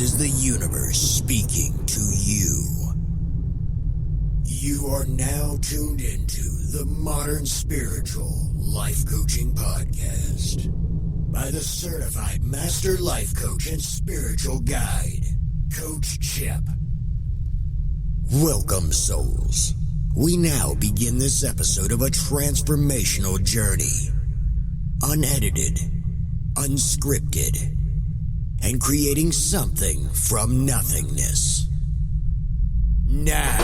is the universe speaking to you. You are now tuned into the Modern Spiritual Life Coaching Podcast by the certified master life coach and spiritual guide, Coach Chip. Welcome, souls. We now begin this episode of a transformational journey. Unedited, unscripted, and creating something from nothingness. Now,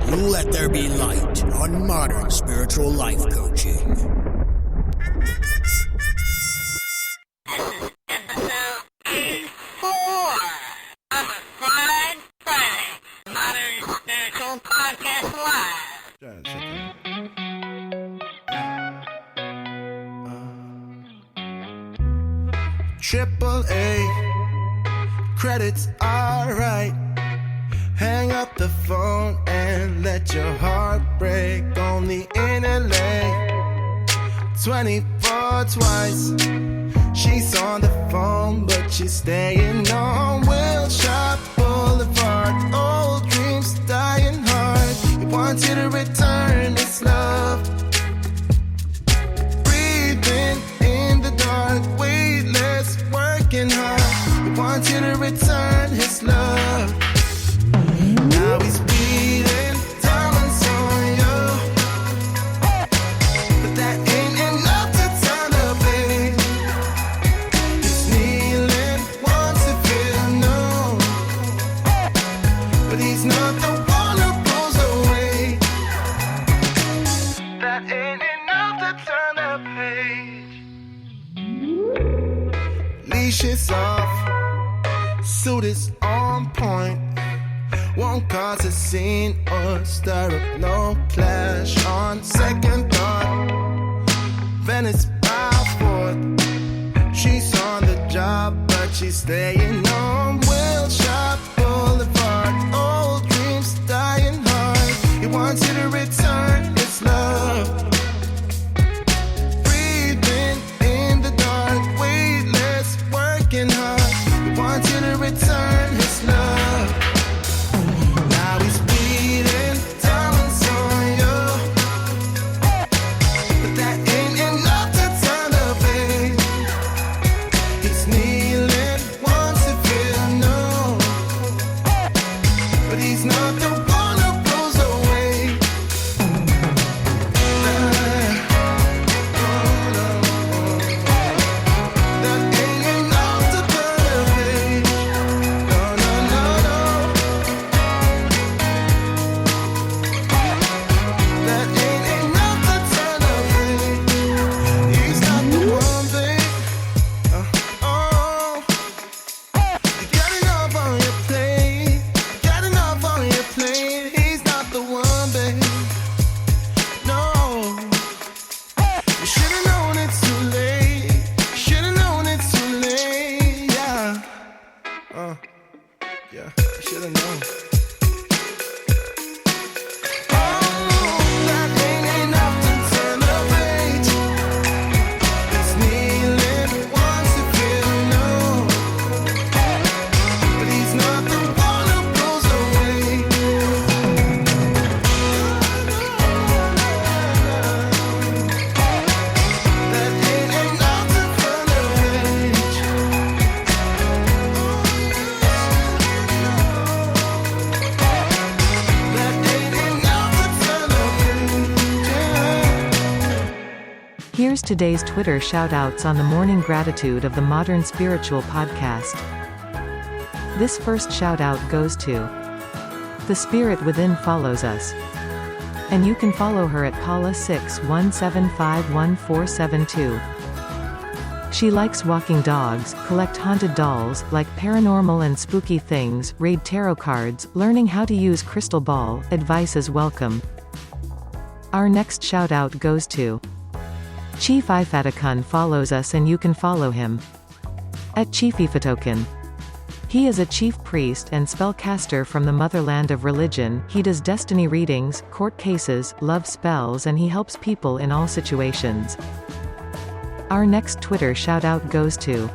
let there be light on Modern Spiritual Life Coaching. AAA, credits alright. Hang up the phone and let your heart break. Only in LA, 24 twice. She's on the phone, but she's staying on Wilshire Boulevard. Old dreams dying hard. He wants you to return this love. Breathing in the dark, weightless, working hard. He wants you to return his love. Now he's beating diamonds on you, but that ain't enough to turn the page. He's kneeling, wants to feel known, but he's not the one who pulls away. That ain't enough to turn the page. Leash is off, suit is on point. Won't cause a scene or stir up no clash. On second thought, Venice by fourth. She's on the job, but she's staying on Wilshire Boulevard. Old dreams dying hard. He wants you to return his love. Breathing in the dark, weightless, working hard. He wants you to return his love. Here's today's Twitter shoutouts on the Morning Gratitude of the Modern Spiritual Podcast. This first shoutout goes to The Spirit Within follows us. And you can follow her at Paula617511472. She likes walking dogs, collect haunted dolls, like paranormal and spooky things, read tarot cards, learning how to use crystal ball, advice is welcome. Our next shoutout goes to Chief Ifatakun follows us and you can follow him at Chief Ifatoken. He is a chief priest and spellcaster from the motherland of religion. He does destiny readings, court cases, love spells, and he helps people in all situations. Our next Twitter shoutout goes to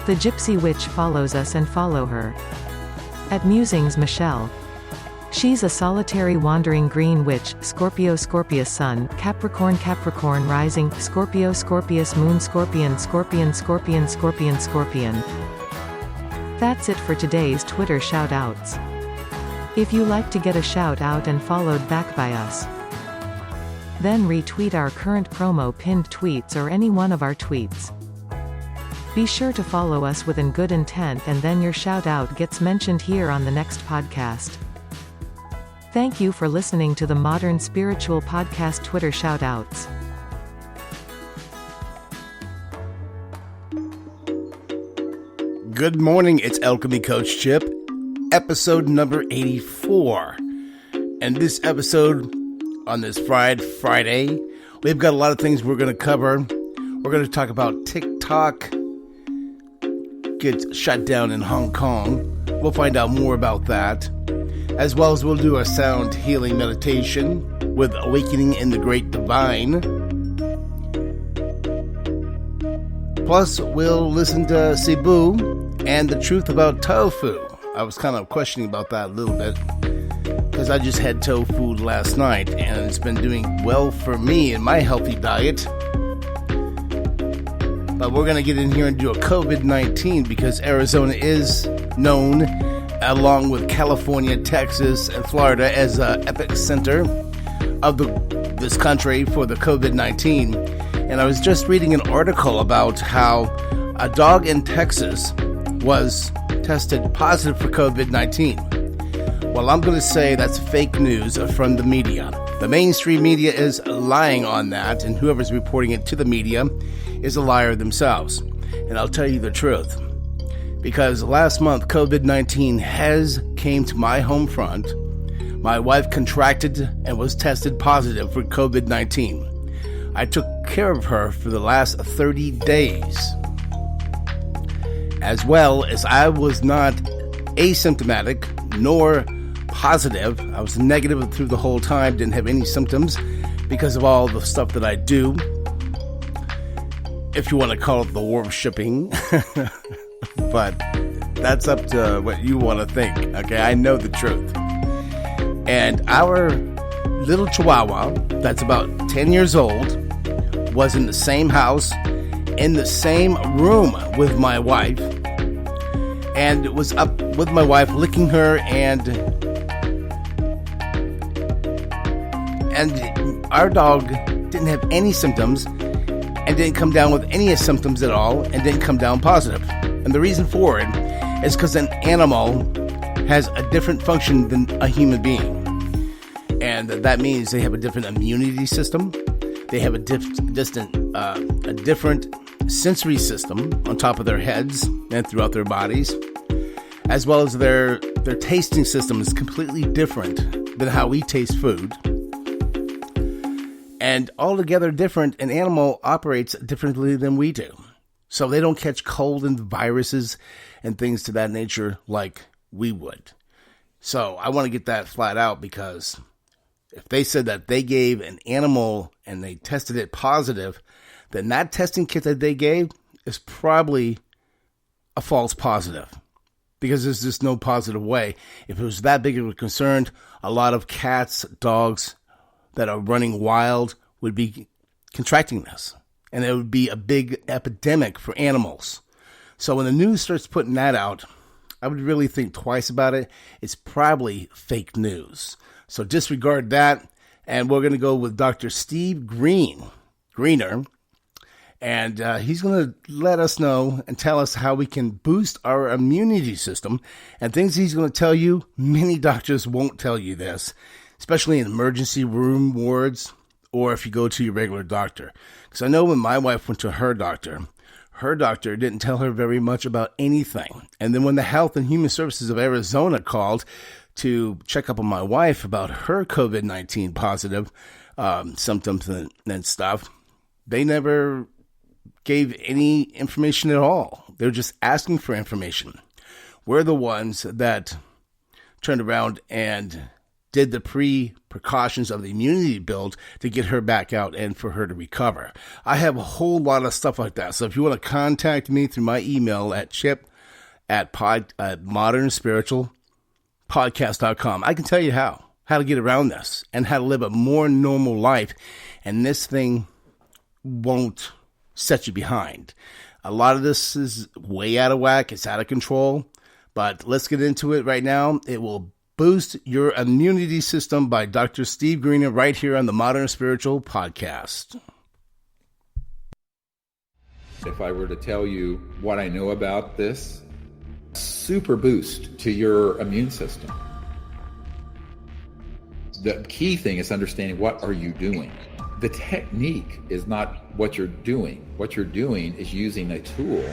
The Gypsy Witch follows us and follow her. At Musings Michelle. She's a solitary wandering green witch, Scorpio Scorpius Sun, Capricorn Capricorn Rising, Scorpio Scorpius Moon Scorpion Scorpion Scorpion Scorpion Scorpion. That's it for today's Twitter shout-outs. If you like to get a shout-out and followed back by us, then retweet our current promo pinned tweets or any one of our tweets. Be sure to follow us with an good intent and then your shout-out gets mentioned here on the next podcast. Thank you for listening to the Modern Spiritual Podcast Twitter shout-outs. Good morning, it's Alchemy Coach Chip, episode number 84. And this episode, on this Friday, we've got a lot of things we're going to cover. We're going to talk about Tik Tok gets shut down in Hong Kong. We'll find out more about that. As well as we'll do a sound healing meditation with Awakening in the Great Divine. Plus, we'll listen to Cebu and the truth about tofu. I was kind of questioning about that a little bit because I just had tofu last night and it's been doing well for me in my healthy diet. But we're going to get in here and do a COVID-19 because Arizona is known, along with California, Texas, and Florida, as an epicenter of this country for the COVID-19. And I was just reading an article about how a dog in Texas was tested positive for COVID-19. Well, I'm going to say that's fake news from the media. The mainstream media is lying on that, and whoever's reporting it to the media is a liar themselves. And I'll tell you the truth. Because last month, COVID-19 came to my home front. My wife contracted and was tested positive for COVID-19. I took care of her for the last 30 days. As well as I was not asymptomatic nor positive. I was negative through the whole time, didn't have any symptoms because of all the stuff that I do. If you want to call it the worshipping. But that's up to what you want to think, okay? I know the truth. And our little chihuahua, that's about 10 years old, was in the same house, in the same room with my wife, and was up with my wife licking her, and our dog didn't have any symptoms, and didn't come down with any symptoms at all, and didn't come down positive. And the reason for it is because an animal has a different function than a human being. And that means they have a different immunity system. They have a different sensory system on top of their heads and throughout their bodies. As well as their tasting system is completely different than how we taste food. And altogether different, an animal operates differently than we do. So they don't catch cold and viruses and things to that nature like we would. So I want to get that flat out because if they said that they gave an animal and they tested it positive, then that testing kit that they gave is probably a false positive. Because there's just no positive way. If it was that big of a concern, a lot of cats, dogs that are running wild would be contracting this. And it would be a big epidemic for animals. So when the news starts putting that out, I would really think twice about it. It's probably fake news. So disregard that. And we're going to go with Dr. Steve Greeaner. And he's going to let us know and tell us how we can boost our immunity system. And things he's going to tell you, many doctors won't tell you this, especially in emergency room wards or if you go to your regular doctor. Because I know when my wife went to her doctor didn't tell her very much about anything. And then when the Health and Human Services of Arizona called to check up on my wife about her COVID-19 positive symptoms and stuff, they never gave any information at all. They were just asking for information. We're the ones that turned around and did the precautions of the immunity build to get her back out and for her to recover. I have a whole lot of stuff like that. So if you want to contact me through my email at chip@modernspiritualpodcast.com, I can tell you how to get around this and how to live a more normal life. And this thing won't set you behind. A lot of this is way out of whack. It's out of control. But let's get into it right now. It will boost your immunity system by Dr. Steve Greeaner right here on the Modern Spiritual Podcast. If I were to tell you what I know about this, super boost to your immune system. The key thing is understanding, what are you doing? The technique is not what you're doing. What you're doing is using a tool.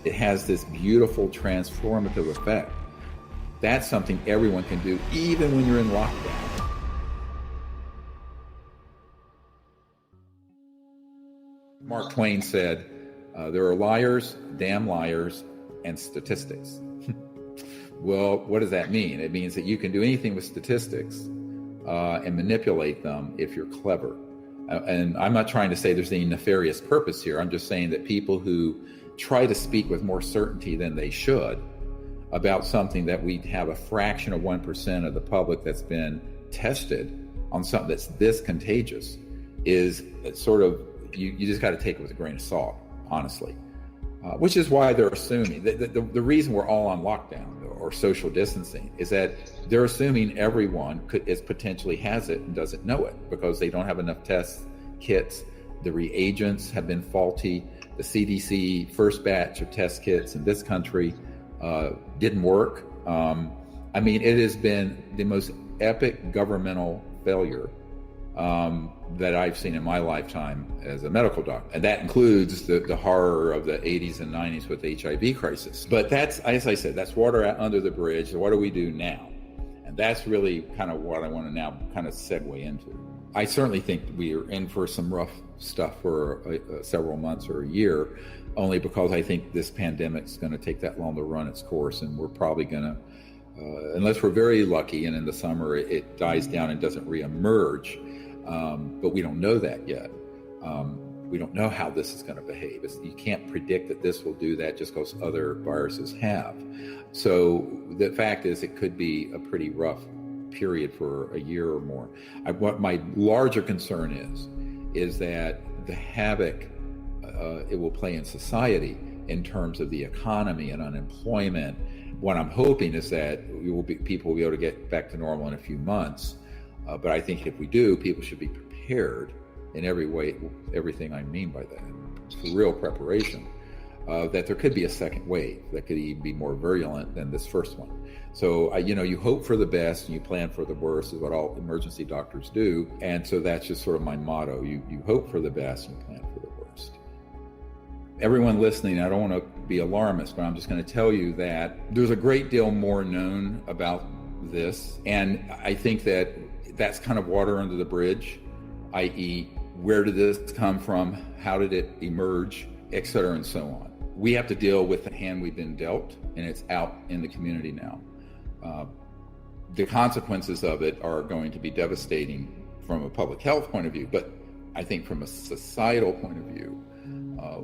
It has this beautiful transformative effect. That's something everyone can do, even when you're in lockdown. Mark Twain said, there are liars, damn liars, and statistics. Well, what does that mean? It means that you can do anything with statistics and manipulate them if you're clever. And I'm not trying to say there's any nefarious purpose here. I'm just saying that people who try to speak with more certainty than they should about something that we have a fraction of 1% of the public that's been tested on something that's this contagious is sort of, you just got to take it with a grain of salt, honestly. Which is why they're assuming, the reason we're all on lockdown or social distancing is that they're assuming everyone potentially has it and doesn't know it because they don't have enough test kits. The reagents have been faulty. The CDC first batch of test kits in this country didn't work. I mean, it has been the most epic governmental failure that I've seen in my lifetime as a medical doctor. And that includes the horror of the 80s and 90s with the HIV crisis. But that's, as I said, that's water under the bridge. What do we do now? And that's really kind of what I want to now kind of segue into. I certainly think we are in for some rough stuff for several months or a year, only because I think this pandemic's going to take that long to run its course, and we're probably going to, unless we're very lucky and in the summer it dies down and doesn't reemerge, but we don't know that yet. We don't know how this is going to behave. You can't predict that this will do that just because other viruses have. So the fact is, it could be a pretty rough period for a year or more. What my larger concern is that the havoc it will play in society in terms of the economy and unemployment. What I'm hoping is that people will be able to get back to normal in a few months. But I think if we do, people should be prepared in every way, everything I mean by that, for real preparation, that there could be a second wave that could even be more virulent than this first one. So, you hope for the best and you plan for the worst, is what all emergency doctors do. And so that's just sort of my motto. You hope for the best and you plan for the worst. Everyone listening, I don't want to be alarmist, but I'm just going to tell you that there's a great deal more known about this. And I think that that's kind of water under the bridge, i.e., where did this come from? How did it emerge, et cetera, and so on. We have to deal with the hand we've been dealt, and it's out in the community now. The consequences of it are going to be devastating from a public health point of view, but I think from a societal point of view,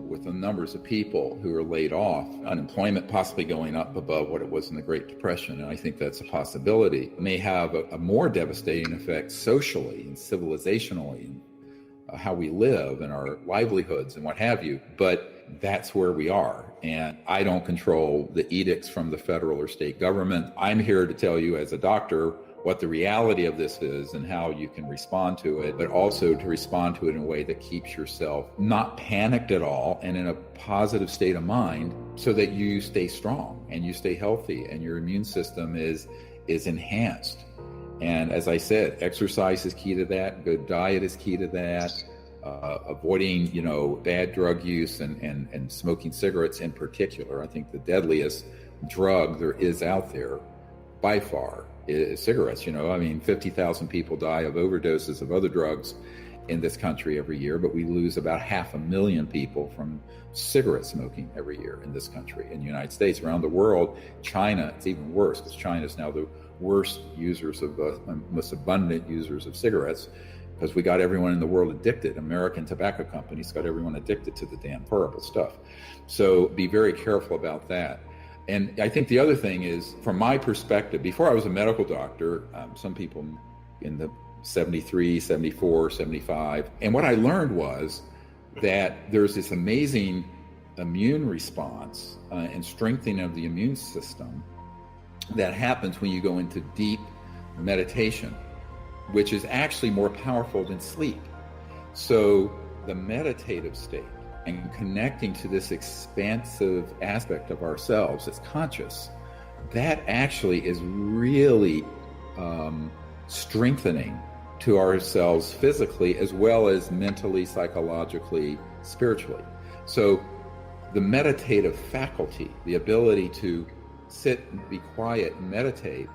with the numbers of people who are laid off, unemployment possibly going up above what it was in the Great Depression, and I think that's a possibility, it may have a more devastating effect socially and civilizationally, and how we live and our livelihoods and what have you. But that's where we are. And I don't control the edicts from the federal or state government. I'm here to tell you as a doctor what the reality of this is and how you can respond to it, but also to respond to it in a way that keeps yourself not panicked at all and in a positive state of mind, so that you stay strong and you stay healthy and your immune system is enhanced. And as I said, exercise is key to that. Good diet is key to that. Avoiding, bad drug use and smoking cigarettes in particular. I think the deadliest drug there is out there by far is cigarettes. 50,000 people die of overdoses of other drugs in this country every year, but we lose about 500,000 people from cigarette smoking every year in this country. In the United States, around the world, China, it's even worse because China is now the worst users of, most abundant users of cigarettes, because we got everyone in the world addicted. American tobacco companies got everyone addicted to the damn horrible stuff. So be very careful about that. And I think the other thing is, from my perspective, before I was a medical doctor, some people in the 73, 74, 75. And what I learned was that there's this amazing immune response and strengthening of the immune system that happens when you go into deep meditation, which is actually more powerful than sleep. So the meditative state and connecting to this expansive aspect of ourselves that's conscious, that actually is really strengthening to ourselves physically, as well as mentally, psychologically, spiritually. So the meditative faculty, the ability to sit and be quiet and meditate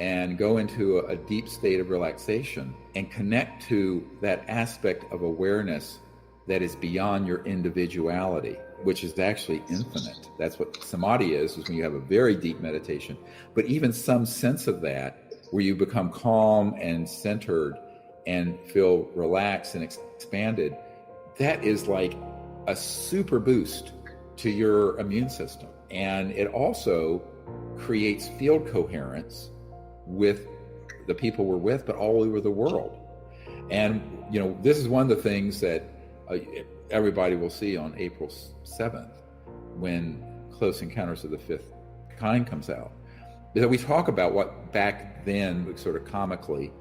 and go into a deep state of relaxation and connect to that aspect of awareness that is beyond your individuality, which is actually infinite. That's what samadhi is when you have a very deep meditation. But even some sense of that, where you become calm and centered and feel relaxed and expanded, that is like a super boost to your immune system. And it also creates field coherence with the people we're with, but all over the world. And, you know, this is one of the things that everybody will see on April 7th when Close Encounters of the Fifth Kind comes out. That we talk about what back then, sort of comically,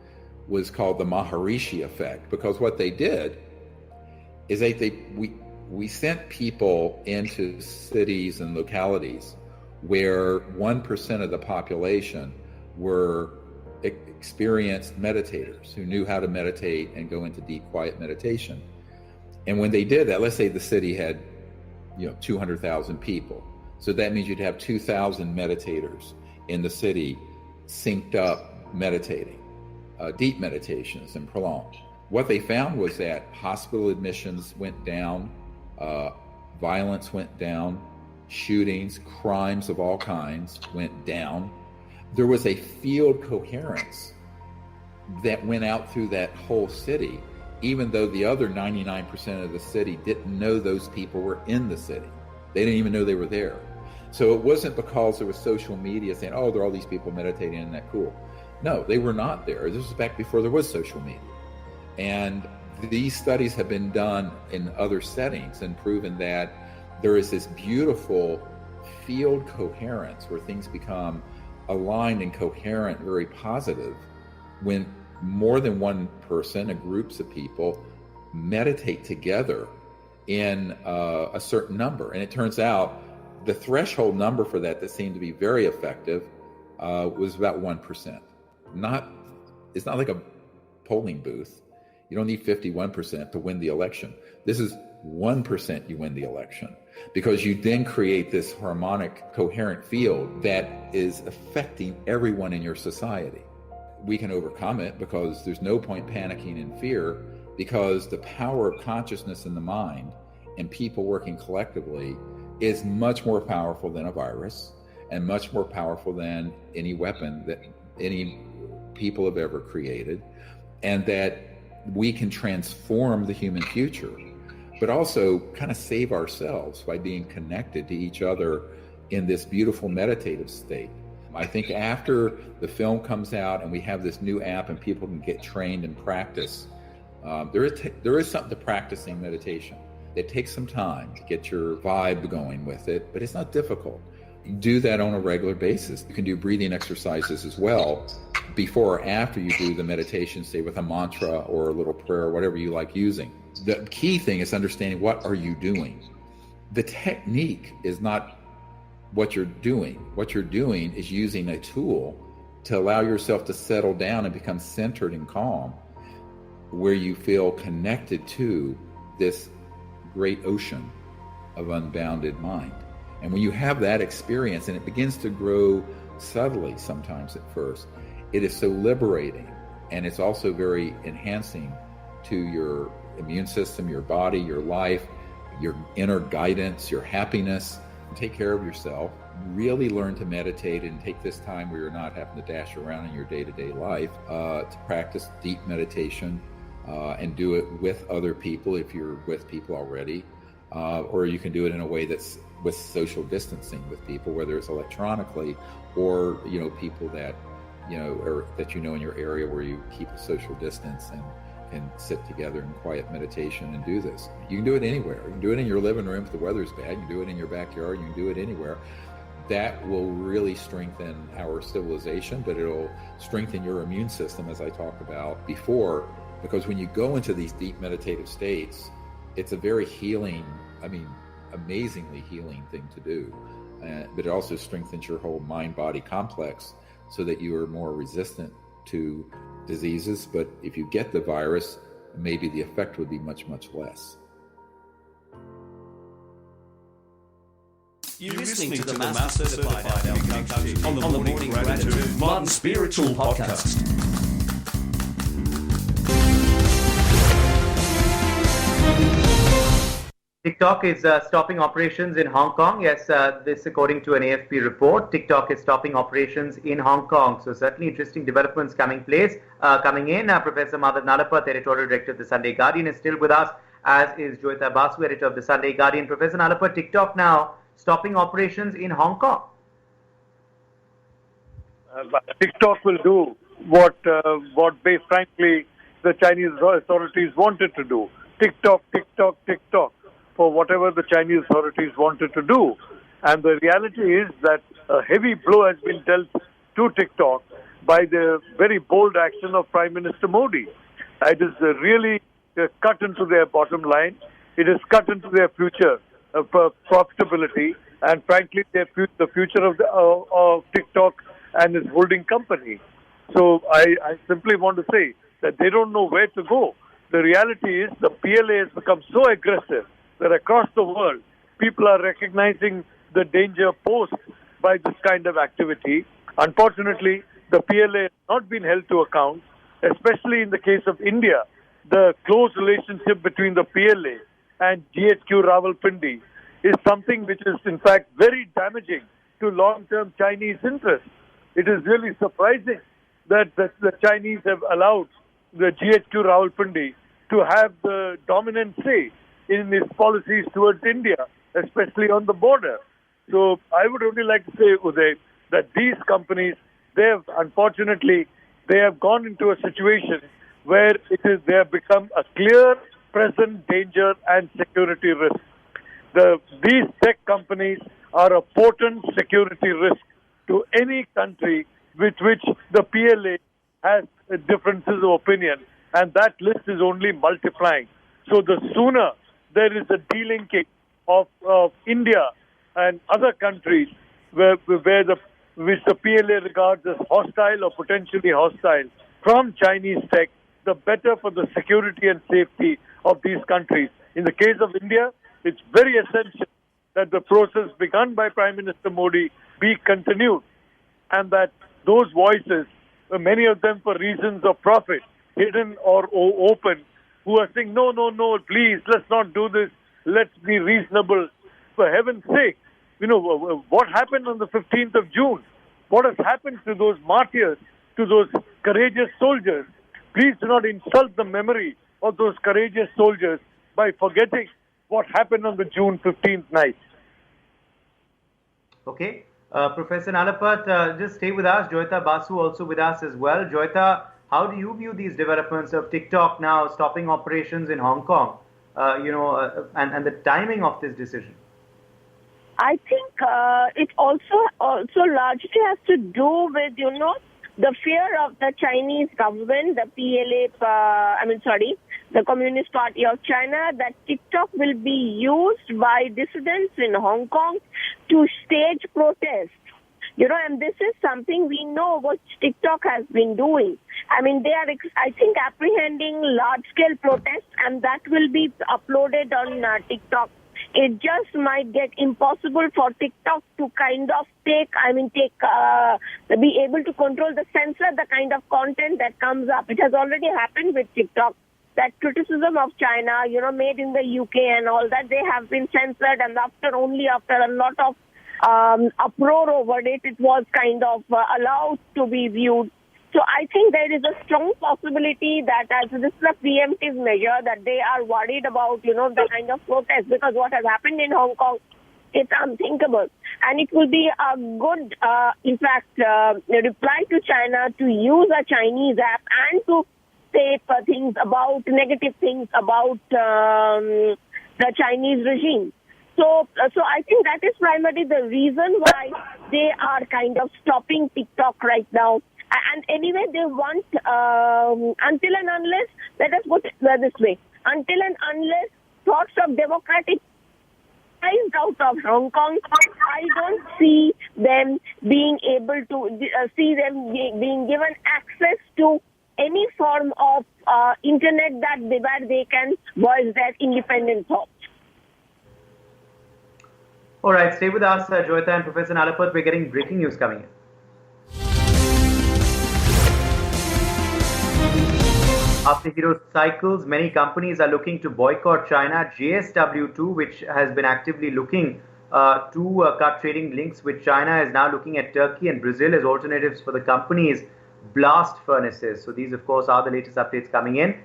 was called the Maharishi effect, because what they did is we sent people into cities and localities where 1% of the population were experienced meditators who knew how to meditate and go into deep, quiet meditation. And when they did that, let's say the city had, 200,000 people. So that means you'd have 2,000 meditators in the city synced up meditating, deep meditations and prolonged. What they found was that hospital admissions went down, violence went down, shootings, crimes of all kinds went down. There was a field coherence that went out through that whole city, even though the other 99% of the city didn't know those people were in the city. They didn't even know they were there. So it wasn't because there was social media saying, oh, there are all these people meditating, isn't that cool? No, they were not there. This was back before there was social media. And these studies have been done in other settings and proven that there is this beautiful field coherence where things become aligned and coherent, very positive, when more than one person and groups of people meditate together in a certain number. And it turns out the threshold number for that seemed to be very effective was about 1%. It's not like a polling booth. You don't need 51% to win the election. This is 1% you win the election, because you then create this harmonic, coherent field that is affecting everyone in your society. We can overcome it because there's no point panicking in fear, because the power of consciousness in the mind and people working collectively is much more powerful than a virus and much more powerful than any weapon that any people have ever created, and that we can transform the human future, but also kind of save ourselves by being connected to each other in this beautiful meditative state. I think after the film comes out and we have this new app and people can get trained and practice, there is something to practicing meditation. It takes some time to get your vibe going with it, but it's not difficult. You do that on a regular basis. You can do breathing exercises as well before or after you do the meditation, say with a mantra or a little prayer, whatever you like using. The key thing is understanding, what are you doing? The technique is not what you're doing. What you're doing is using a tool to allow yourself to settle down and become centered and calm, where you feel connected to this great ocean of unbounded mind. And when you have that experience, and it begins to grow subtly sometimes at first, it is so liberating, and it's also very enhancing to your immune system, your body, your life, your inner guidance, your happiness. Take care of yourself. Really learn to meditate and take this time where you're not having to dash around in your day-to-day life to practice deep meditation and do it with other people if you're with people already, or you can do it in a way that's with social distancing with people, whether it's electronically or people that or that in your area where you keep a social distance and can sit together in quiet meditation and do this. You can do it anywhere. You can do it in your living room if the weather's bad. You can do it in your backyard. You can do it anywhere. That will really strengthen our civilization, but it'll strengthen your immune system, as I talked about before, because when you go into these deep meditative states, it's a very healing, amazingly healing thing to do. But it also strengthens your whole mind-body complex so that you are more resistant to diseases. But if you get the virus, maybe the effect would be much, much less. You're listening to the Master Certified Alchemy Coach on the Morning Gratitude Modern Spiritual Podcast. TikTok is stopping operations in Hong Kong. Yes, this according to an AFP report. TikTok is stopping operations in Hong Kong. So certainly interesting developments coming in. Professor Madhav Nalapat, editorial director of the Sunday Guardian, is still with us, as is Joyita Basu, editor of the Sunday Guardian. Professor Nalapat, TikTok now stopping operations in Hong Kong. TikTok will do what frankly the Chinese authorities wanted to do. TikTok, for whatever the Chinese authorities wanted to do. And the reality is that a heavy blow has been dealt to TikTok by the very bold action of Prime Minister Modi. It is really cut into their bottom line. It is cut into their future profitability, and frankly, the future of TikTok and its holding company. So I simply want to say that they don't know where to go. The reality is the PLA has become so aggressive that across the world, people are recognizing the danger posed by this kind of activity. Unfortunately, the PLA has not been held to account, especially in the case of India. The close relationship between the PLA and GHQ Rawalpindi is something which is, in fact, very damaging to long-term Chinese interests. It is really surprising that the Chinese have allowed the GHQ Rawalpindi to have the dominant say in its policies towards India, especially on the border. So I would only like to say, Uday, that these companies, they have gone into a situation where they have become a clear present danger and security risk. These tech companies are a potent security risk to any country with which the PLA has differences of opinion, and that list is only multiplying. So the sooner there is a delinking of India and other countries which the PLA regards as hostile or potentially hostile from Chinese tech, the better for the security and safety of these countries. In the case of India, it's very essential that the process begun by Prime Minister Modi be continued, and that those voices, many of them for reasons of profit, hidden or open, who are saying, no, please, let's not do this, let's be reasonable. For heaven's sake, what happened on the 15th of June? What has happened to those martyrs, to those courageous soldiers? Please do not insult the memory of those courageous soldiers by forgetting what happened on the June 15th night. Okay. Professor Nalapat, just stay with us. Joyita Basu also with us as well. Joyita, how do you view these developments of TikTok now stopping operations in Hong Kong, and the timing of this decision? I think it also largely has to do with, the fear of the Chinese government, the the Communist Party of China, that TikTok will be used by dissidents in Hong Kong to stage protests. And this is something we know what TikTok has been doing. They are, I think, apprehending large-scale protests, and that will be uploaded on TikTok. It just might get impossible for TikTok to kind of be able to control censor the kind of content that comes up. It has already happened with TikTok. that criticism of China, made in the UK and all that, they have been censored, and after a lot of uproar over it, it was kind of allowed to be viewed. So I think there is a strong possibility that as this is a preemptive measure, that they are worried about, the kind of protest, because what has happened in Hong Kong, it's unthinkable. And it will be a good, reply to China to use a Chinese app and to say negative things about the Chinese regime. So I think that is primarily the reason why they are kind of stopping TikTok right now. And anyway, they want, until and unless, let us put it this way, until and unless thoughts of democratic rise out of Hong Kong, I don't see them being able to, being given access to any form of internet where they can voice their independent thoughts. All right, stay with us, Joyita and Professor Nalapat. We're getting breaking news coming in. After Hero cycles, many companies are looking to boycott China. JSW2, which has been actively looking to cut trading links with China, is now looking at Turkey and Brazil as alternatives for the company's blast furnaces. So these, of course, are the latest updates coming in.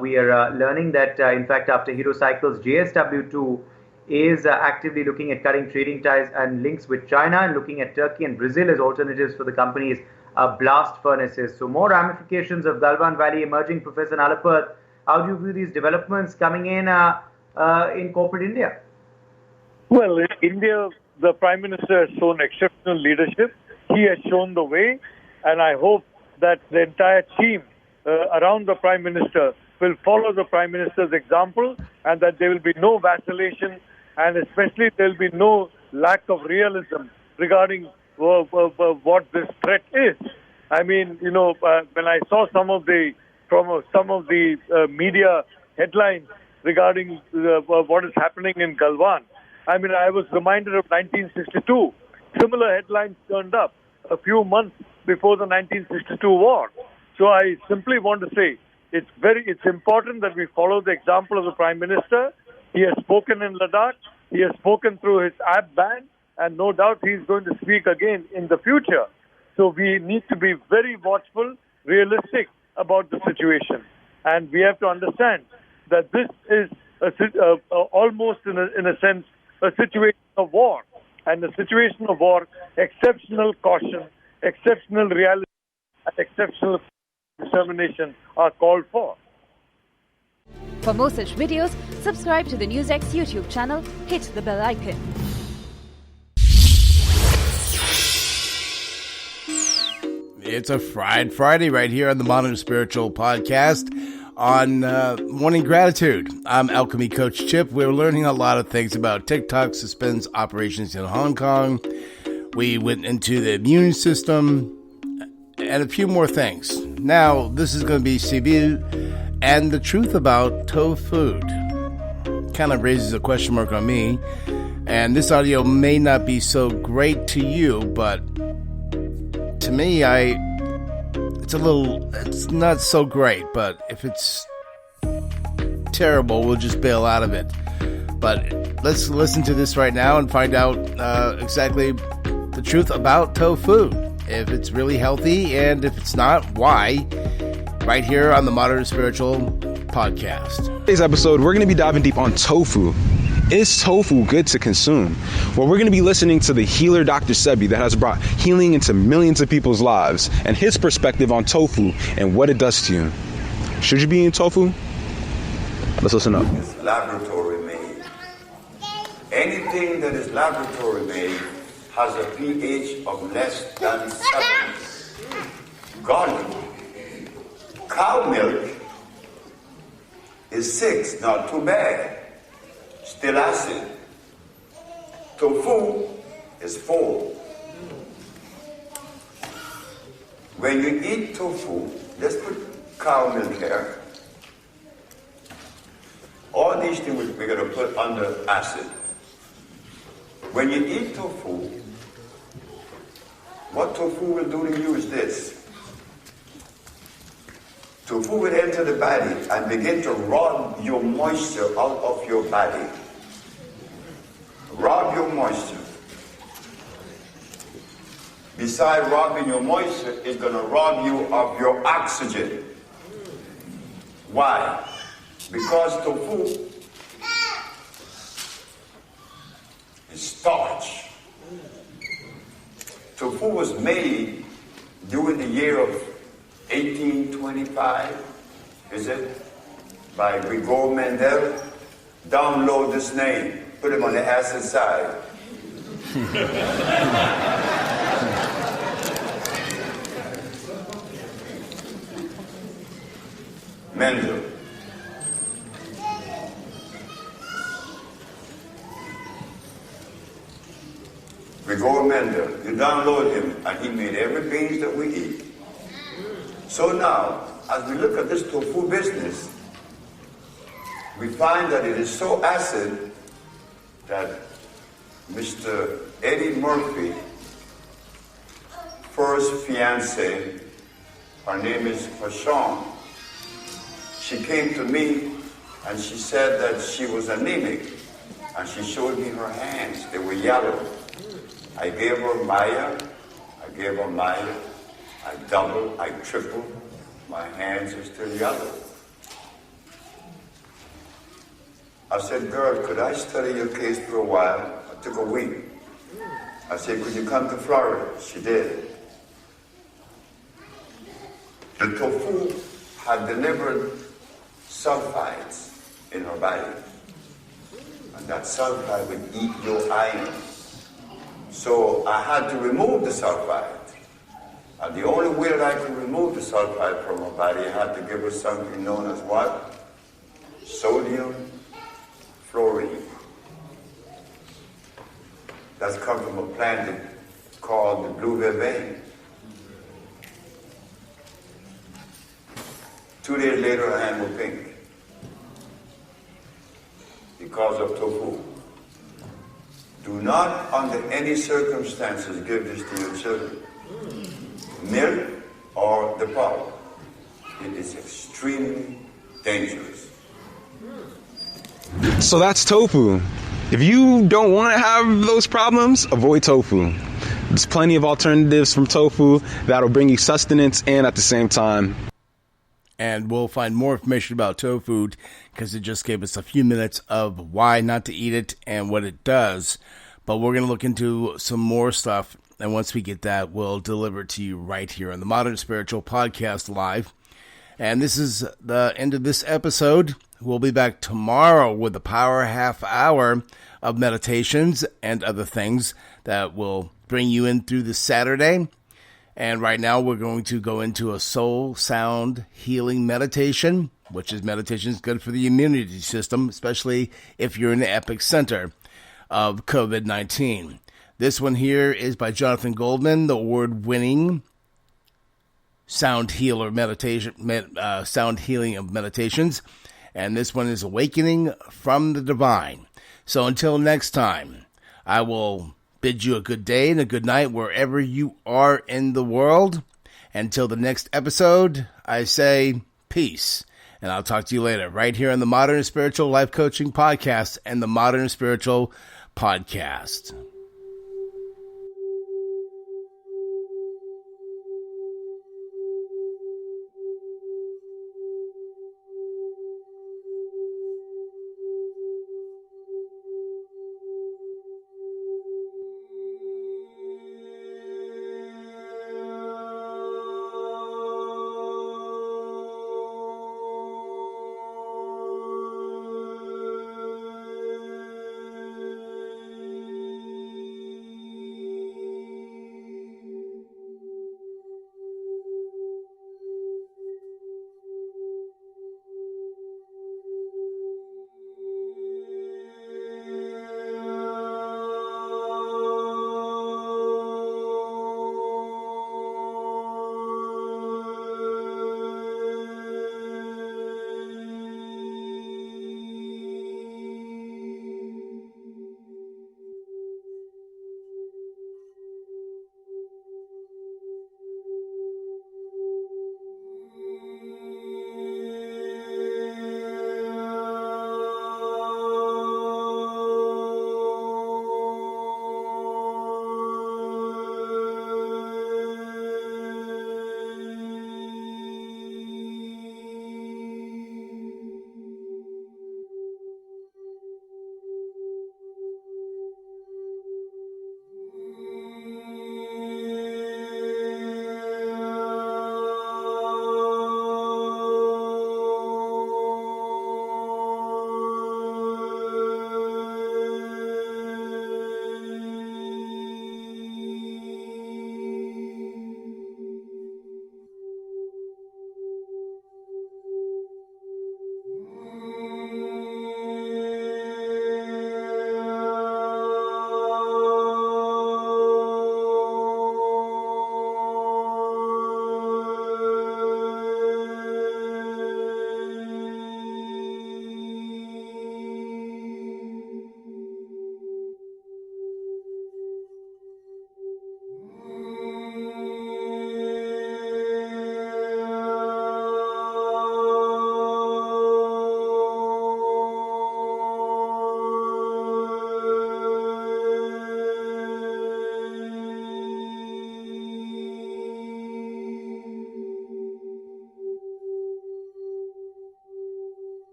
We are learning that, in fact, after Hero cycles, JSW2 is actively looking at cutting trading ties and links with China and looking at Turkey and Brazil as alternatives for the company's blast furnaces. So more ramifications of Galwan Valley emerging. Professor Nalapat, how do you view these developments coming in corporate India? Well, in India, the Prime Minister has shown exceptional leadership. He has shown the way, and I hope that the entire team around the Prime Minister will follow the Prime Minister's example, and that there will be no vacillation, and especially there will be no lack of realism regarding what this threat is. I mean, when I saw some of the media headlines regarding what is happening in Galwan, I mean, I was reminded of 1962. Similar headlines turned up a few months before the 1962 war. So I simply want to say it's important that we follow the example of the Prime Minister. He has spoken in Ladakh. He has spoken through his app ban. And no doubt he's going to speak again in the future. So we need to be very watchful, realistic about the situation. And we have to understand that this is almost, in a sense, a situation of war. And the situation of war, exceptional caution, exceptional reality, and exceptional determination are called for. For more such videos, subscribe to the NewsX YouTube channel, hit the bell icon. It's a Friday right here on the Modern Spiritual Podcast on Morning Gratitude. I'm Alchemy Coach Chip. We're learning a lot of things about TikTok suspends operations in Hong Kong. We went into the immune system and a few more things. Now, this is going to be Cebu and the truth about tofu. Kind of raises a question mark on me. And this audio may not be so great to you, but to me, it's not so great, but if it's terrible, we'll just bail out of it. But let's listen to this right now and find out exactly the truth about tofu. If it's really healthy, and if it's not, why? Right here on the Modern Spiritual Podcast. Today's episode, we're going to be diving deep on tofu. Is tofu good to consume? Well, we're going to be listening to the healer Dr. Sebi that has brought healing into millions of people's lives and his perspective on tofu and what it does to you. Should you be eating tofu? Let's listen up. It's laboratory made. Anything that is laboratory made has a pH of less than 7. Garlic. Cow milk is 6, not too bad. Still acid. Tofu is 4. When you eat tofu, let's put cow milk here. All these things we're going to put under acid. When you eat tofu, what tofu will do to you is this. Tofu will enter the body and begin to rob your moisture out of your body. Rob your moisture. Besides robbing your moisture, it's going to rob you of your oxygen. Why? Because tofu is starch. Tofu was made during the year of 1825, is it? By Greeaner Mendel. Download this name. Put him on the acid side. Mendel. Greeaner Mendel. You download him, and he made every beans that we eat. So now, as we look at this tofu business, we find that it is so acid that Mr. Eddie Murphy, first fiancée, her name is Fashawn, she came to me and she said that she was anemic, and she showed me her hands. They were yellow. I gave her Maya. I doubled, I tripled. My hands are still yellow. I said, girl, could I study your case for a while? I took a week. I said, could you come to Florida? She did. The tofu had delivered sulfides in her body. And that sulfide would eat your iron. So I had to remove the sulfide. And the only way that I could remove the sulfide from her body, I had to give her something known as what? Sodium fluoride. That's come from a plant called the blue vervain. 2 days later, her hand was pink because of tofu. Do not, under any circumstances, give this to your children. Milk or the pulp. It is extremely dangerous. So that's tofu. If you don't want to have those problems, avoid tofu. There's plenty of alternatives from tofu that'll bring you sustenance and at the same time. And we'll find more information about tofu because it just gave us a few minutes of why not to eat it and what it does. But we're going to look into some more stuff. And once we get that, we'll deliver it to you right here on the Modern Spiritual Podcast Live. And this is the end of this episode. We'll be back tomorrow with the Power Half Hour of meditations and other things that will bring you in through this Saturday. And right now we're going to go into a soul sound healing meditation, which is meditation is good for the immunity system, especially if you're in the epicenter of COVID-19. This one here is by Jonathan Goldman, the award-winning sound healer sound healing of meditations. And this one is Awakening from the Divine. So until next time, I will bid you a good day and a good night wherever you are in the world. Until the next episode, I say peace. And I'll talk to you later right here on the Modern Spiritual Life Coaching Podcast and the Modern Spiritual Podcast.